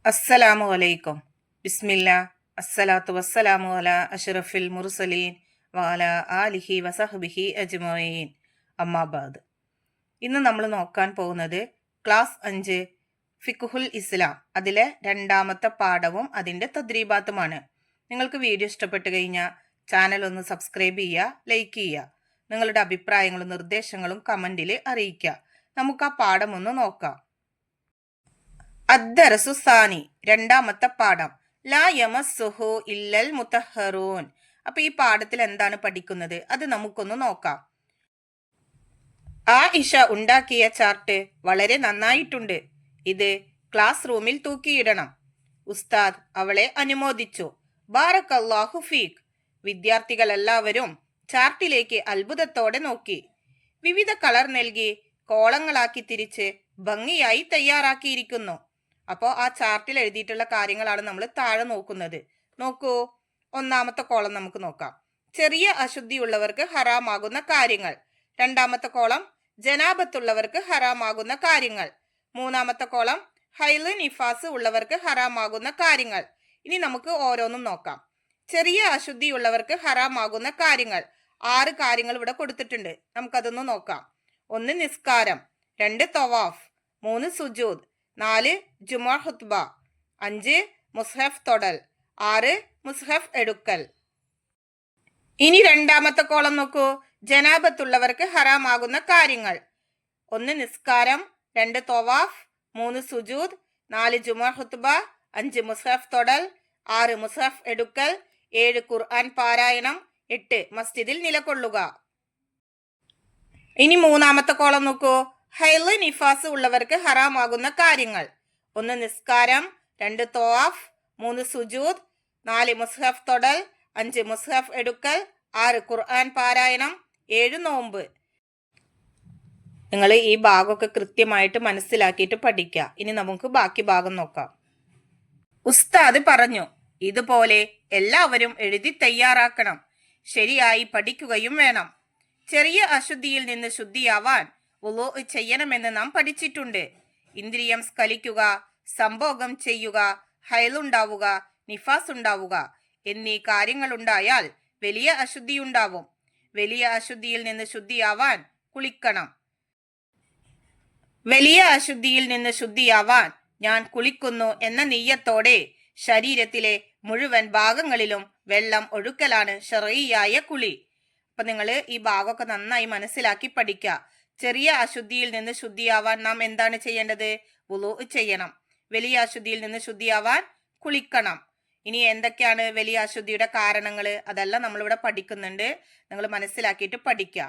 അസ്സലാമു അലൈക്കും. ബിസ്മില്ല. അസ്സലാത്തു വസ്സലാമു അലാ അഷ്റഫിൽ മുർസലീൻ വഅല ആലിഹി വസഹ്ബിഹി അജ്മഈൻ. അമ്മാബാദ്. ഇന്ന് നമ്മൾ നോക്കാൻ പോകുന്നത് ക്ലാസ് 5 ഫിഖ്ഹുൽ ഇസ്ലാം, അതിലെ രണ്ടാമത്തെ പാഠവും അതിൻ്റെ തദ്രീബാത്തുമാണ്. നിങ്ങൾക്ക് വീഡിയോ ഇഷ്ടപ്പെട്ട് കഴിഞ്ഞാൽ ചാനൽ ഒന്ന് സബ്സ്ക്രൈബ് ചെയ്യുക, ലൈക്ക് ചെയ്യുക. നിങ്ങളുടെ അഭിപ്രായങ്ങളും നിർദ്ദേശങ്ങളും കമൻറ്റിൽ അറിയിക്കുക. നമുക്ക് ആ പാഠം ഒന്ന് നോക്കാം. അദ്ദറസു സാനി, രണ്ടാമത്തെ പാഠം. ലാ യമസ്സുഹു ഇല്ലൽ മുതഹ്ഹറൂൻ. അപ്പൊ ഈ പാഠത്തിൽ എന്താണ് പഠിക്കുന്നത് അത് നമുക്കൊന്ന് നോക്കാം. ആയിഷ ഉണ്ടാക്കിയ ചാർട്ട് വളരെ നന്നായിട്ടുണ്ട്. ഇത് ക്ലാസ് റൂമിൽ തൂക്കിയിടണം. ഉസ്താദ് അവളെ അനുമോദിച്ചു. ബാറക്കല്ലാഹു ഫീഖ്. വിദ്യാർത്ഥികളെല്ലാവരും ചാർട്ടിലേക്ക് അത്ഭുതത്തോടെ നോക്കി. വിവിധ കളർ നൽകി കോളങ്ങളാക്കി തിരിച്ച് ഭംഗിയായി തയ്യാറാക്കിയിരിക്കുന്നു. അപ്പോൾ ആ ചാർട്ടിൽ എഴുതിയിട്ടുള്ള കാര്യങ്ങളാണ് നമ്മൾ താഴെ നോക്കുന്നത്. നോക്കൂ, ഒന്നാമത്തെ കോളം നമുക്ക് നോക്കാം. ചെറിയ അശുദ്ധിയുള്ളവർക്ക് ഹറാമാകുന്ന കാര്യങ്ങൾ. രണ്ടാമത്തെ കോളം ജനാബത്തുള്ളവർക്ക് ഹറാമാകുന്ന കാര്യങ്ങൾ. മൂന്നാമത്തെ കോളം ഹൈല് നിഫാസ് ഉള്ളവർക്ക് ഹറാമാകുന്ന കാര്യങ്ങൾ. ഇനി നമുക്ക് ഓരോന്നും നോക്കാം. ചെറിയ അശുദ്ധിയുള്ളവർക്ക് ഹറാമാകുന്ന കാര്യങ്ങൾ 6 കാര്യങ്ങൾ ഇവിടെ കൊടുത്തിട്ടുണ്ട്. നമുക്കതൊന്ന് നോക്കാം. 1 നിസ്കാരം, 2 തവാഫ്, 3 സുജൂദ്, 4 ജുമുഅ ഖുത്ബ, 5 മുസ്ഹഫ് തൊടൽ, 6 മുസ്ഹഫ് എടുക്കൽ. ഇനി രണ്ടാമത്തെ കോളം നോക്കൂ. ജനാബത്തുള്ളവർക്ക് ഹറാമാകുന്ന കാര്യങ്ങൾ. 1 നിസ്കാരം, 2 തവാഫ്, 3 സുജൂദ്, 4 ജുമുഅ ഖുത്ബ, 5 മുസ്ഹഫ് തൊടൽ, 6 മുസ്ഹഫ് എടുക്കൽ, 7 ഖുർആൻ പാരായണം, 8 മസ്ജിദിൽ നിലകൊള്ളുക. ഇനി മൂന്നാമത്തെ കോളം നോക്കൂ. ഹൈല് നിഫാസ് ഉള്ളവർക്ക് ഹറാമാകുന്ന കാര്യങ്ങൾ. 1 നിസ്കാരം, 2 തവാഫ്, 3 സുജൂദ്, 4 മുസ്ഹഫ് തൊടൽ, 5 മുസ്ഹഫ് എടുക്കൽ, 6 ഖുർആൻ പാരായണം, 7 നോമ്പ്. നിങ്ങൾ ഈ ഭാഗമൊക്കെ കൃത്യമായിട്ട് മനസ്സിലാക്കിയിട്ട് പഠിക്കുക. ഇനി നമുക്ക് ബാക്കി ഭാഗം നോക്കാം. ഉസ്താദ് പറഞ്ഞു, ഇതുപോലെ എല്ലാവരും എഴുതി തയ്യാറാക്കണം. ശരിയായി പഠിക്കുകയും വേണം. ചെറിയ അശുദ്ധിയിൽ നിന്ന് ശുദ്ധിയാവാൻ വുളൂ ചെയ്യണമെന്ന് നാം പഠിച്ചിട്ടുണ്ട്. ഇന്ദ്രിയം സ്ഖലിക്കുക, സംഭോഗം ചെയ്യുക, ഹൈലുണ്ടാവുക, നിഫാസ് ഉണ്ടാവുക എന്നീ കാര്യങ്ങളുണ്ടായാൽ വലിയ അശുദ്ധിയുണ്ടാവും. വലിയ അശുദ്ധിയിൽ നിന്ന് ശുദ്ധിയാവാൻ കുളിക്കണം. വലിയ അശുദ്ധിയിൽ നിന്ന് ശുദ്ധിയാവാൻ ഞാൻ കുളിക്കുന്നു എന്ന നിയ്യത്തോടെ ശരീരത്തിലെ മുഴുവൻ ഭാഗങ്ങളിലും വെള്ളം ഒഴുക്കലാണ് ശർഈയായ കുളി. അപ്പൊ നിങ്ങൾ ഈ ഭാഗമൊക്കെ നന്നായി മനസ്സിലാക്കി പഠിക്കുക. ചെറിയ അശുദ്ധിയിൽ നിന്ന് ശുദ്ധിയാവാൻ നാം എന്താണ് ചെയ്യേണ്ടത്? വുളൂ ചെയ്യണം. വലിയ അശുദ്ധിയിൽ നിന്ന് ശുദ്ധിയാവാൻ കുളിക്കണം. ഇനി എന്തൊക്കെയാണ് വലിയ അശുദ്ധിയുടെ കാരണങ്ങൾ, അതെല്ലാം നമ്മളിവിടെ പഠിക്കുന്നുണ്ട്. നിങ്ങൾ മനസ്സിലാക്കിയിട്ട് പഠിക്കുക.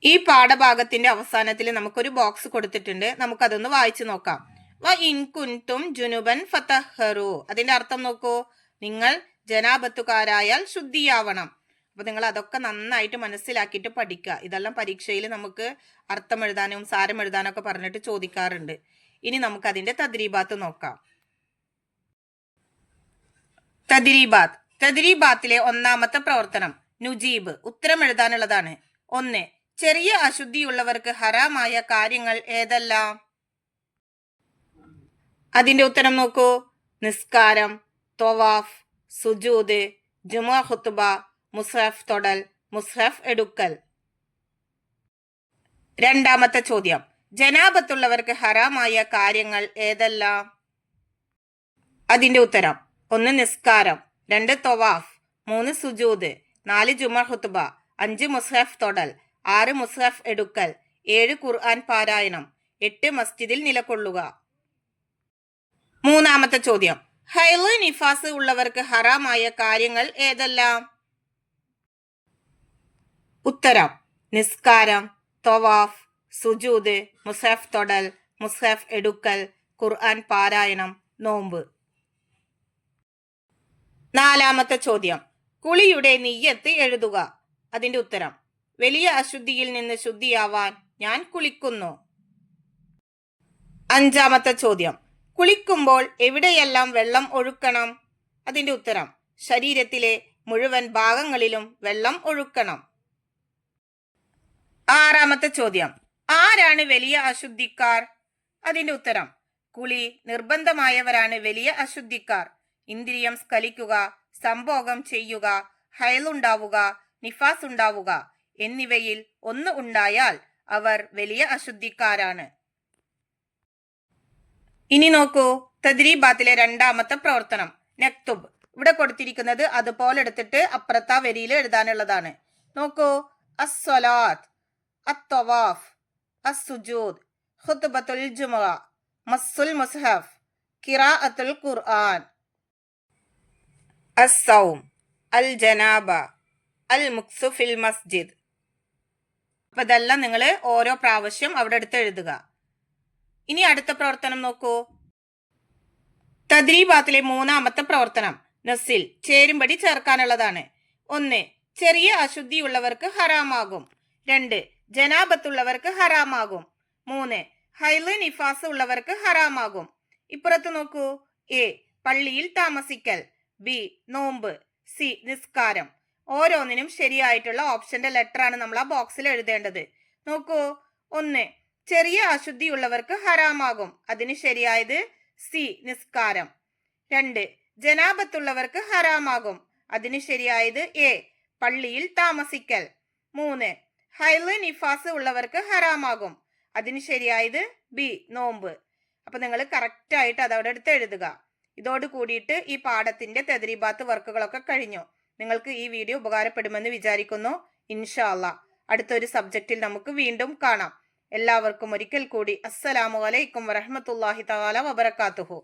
ഈ പാഠഭാഗത്തിന്റെ അവസാനത്തിൽ നമുക്കൊരു ബോക്സ് കൊടുത്തിട്ടുണ്ട്. നമുക്കതൊന്ന് വായിച്ചു നോക്കാം. വ ഇൻ കുൻതും ജുനുബൻ ഫതഹ്ഹറു. അതിന്റെ അർത്ഥം നോക്കൂ. നിങ്ങൾ ജനാബത്തുകാരായാൽ ശുദ്ധിയാവണം. അപ്പൊ നിങ്ങൾ അതൊക്കെ നന്നായിട്ട് മനസ്സിലാക്കിയിട്ട് പഠിക്കുക. ഇതെല്ലാം പരീക്ഷയിൽ നമുക്ക് അർത്ഥം എഴുതാനും സാരം എഴുതാനും ഒക്കെ പറഞ്ഞിട്ട് ചോദിക്കാറുണ്ട്. ഇനി നമുക്ക് അതിന്റെ തദ്രീബാത്ത് നോക്കാം. തദ്രീബാത്ത്. തദ്രീബാത്തിലെ ഒന്നാമത്തെ പ്രവർത്തനം നുജീബ്, ഉത്തരം എഴുതാനുള്ളതാണ്. 1. ചെറിയ അശുദ്ധിയുള്ളവർക്ക് ഹറാമായ കാര്യങ്ങൾ ഏതെല്ലാം? അതിന്റെ ഉത്തരം നോക്കൂ. നിസ്കാരം, തവാഫ്, സുജൂദ്, ജുമുഅ ഖുത്ബ, മുസ്ഹഫ് തൊടൽ, മുസ്ഹഫ് എടുക്കൽ. രണ്ടാമത്തെ ചോദ്യം, ജനാബത്തുള്ളവർക്ക് ഹറാമായ കാര്യങ്ങൾ ഏതെല്ലാം? അതിന്റെ ഉത്തരം 1 നിസ്കാരം, 2 തവാഫ്, 3 സുജൂദ്, 4 ജുമുഅ ഖുത്ബ, 5 മുസ്ഹഫ് തൊടൽ, 6 മുസ്ഹഫ് എടുക്കൽ, 7 ഖുർആൻ പാരായണം, 8 മസ്ജിദിൽ നിലകൊള്ളുക. മൂന്നാമത്തെ ചോദ്യം, ഹൈല് നിഫാസ് ഉള്ളവർക്ക് ഹറാമായ കാര്യങ്ങൾ ഏതെല്ലാം? ഉത്തരം നിസ്കാരം, തവാഫ്, സുജൂദ്, മുസ്ഹഫ് തൊടൽ, മുസ്ഹഫ് എടുക്കൽ, ഖുർആൻ പാരായണം, നോമ്പ്. നാലാമത്തെ ചോദ്യം, കുളിയുടെ നിയ്യത്ത് എഴുതുക. അതിന്റെ ഉത്തരം വലിയ അശുദ്ധിയിൽ നിന്ന് ശുദ്ധിയാവാൻ ഞാൻ കുളിക്കുന്നു. അഞ്ചാമത്തെ ചോദ്യം, കുളിക്കുമ്പോൾ എവിടെയെല്ലാം വെള്ളം ഒഴുക്കണം? അതിന്റെ ഉത്തരം ശരീരത്തിലെ മുഴുവൻ ഭാഗങ്ങളിലും വെള്ളം ഒഴുക്കണം. ആറാമത്തെ ചോദ്യം, ആരാണ് വലിയ അശുദ്ധിക്കാർ? അതിന്റെ ഉത്തരം കുളി നിർബന്ധമായവരാണ് വലിയ അശുദ്ധിക്കാർ. ഇന്ദ്രിയം സ്ഖലിക്കുക, സംഭോഗം ചെയ്യുക, ഹൈലുണ്ടാവുക, നിഫാസ് ഉണ്ടാവുക എന്നിവയിൽ ഒന്ന് ഉണ്ടായാൽ അവർ വലിയ അശുദ്ധിക്കാരാണ്. ഇനി നോക്കൂ തദ്രീബാത്തിലെ രണ്ടാമത്തെ പ്രവർത്തനം നക്തുബ്. ഇവിടെ കൊടുത്തിരിക്കുന്നത് അതുപോലെ എടുത്തിട്ട് അപ്പുറത്താ വരിയിൽ എഴുതാനുള്ളതാണ്. നോക്കൂ, അസ്സലാത്ത്, അത്തവാഫ്, അസ്സുജൂദ്, ഖുത്ബത്തുൽ ജുമുഅ, മസ്സുൽ മുസ്ഹഫ്, ഖിറാഅത്തുൽ ഖുർആൻ, അസ്സൗം, അൽ ജനാബ, അൽ മുക്സു ഫിൽ മസ്ജിദ്. അപ്പൊ ഇതെല്ലാം നിങ്ങൾ ഓരോ പ്രാവശ്യം അവിടെ എടുത്ത് എഴുതുക. ഇനി അടുത്ത പ്രവർത്തനം നോക്കൂ. തദ്രീബാത്തിലെ മൂന്നാമത്തെ പ്രവർത്തനം നസിൽ ചേരുംപടി ചേർക്കാനുള്ളതാണ്. 1. ചെറിയ അശുദ്ധിയുള്ളവർക്ക് ഹറാമാകും. 2. ജനാബത്തുള്ളവർക്ക് ഹറാമാകും. 3. ഹൈല് നിഫാസ് ഉള്ളവർക്ക് ഹറാമാകും. ഇപ്പുറത്ത് നോക്കൂ. എ. പള്ളിയിൽ താമസിക്കൽ. ബി. നോമ്പ്. സി. നിസ്കാരം. ഓരോന്നിനും ശരിയായിട്ടുള്ള ഓപ്ഷന്റെ ലെറ്റർ ആണ് നമ്മൾ ആ ബോക്സിൽ എഴുതേണ്ടത്. നോക്കൂ. 1. ചെറിയ അശുദ്ധിയുള്ളവർക്ക് ഹറാമാകും. അതിന് ശരിയായത് സി. നിസ്കാരം. 2. ജനാബത്തുള്ളവർക്ക് ഹറാമാകും. അതിന് ശരിയായത് എ. പള്ളിയിൽ താമസിക്കൽ. 3. ഹൈല് നിഫാസ് ഉള്ളവർക്ക് ഹറാമാകും. അതിന് ശരിയായത് ബി. നോമ്പ്. അപ്പൊ നിങ്ങൾ കറക്റ്റ് ആയിട്ട് അതവിടെ എടുത്ത് എഴുതുക. ഇതോട് കൂടിയിട്ട് ഈ പാഠത്തിന്റെ തദ്രീബാത്ത് വർക്കുകളൊക്കെ കഴിഞ്ഞു. നിങ്ങൾക്ക് ഈ വീഡിയോ ഉപകാരപ്പെടുമെന്ന് വിചാരിക്കുന്നു. ഇൻഷാ അല്ലാഹ് അടുത്തൊരു സബ്ജക്റ്റിൽ നമുക്ക് വീണ്ടും കാണാം. എല്ലാവർക്കും ഒരിക്കൽ കൂടി അസ്സലാമു അലൈക്കും വറഹ്മത്തുള്ളാഹി തആല വബറകാതുഹു.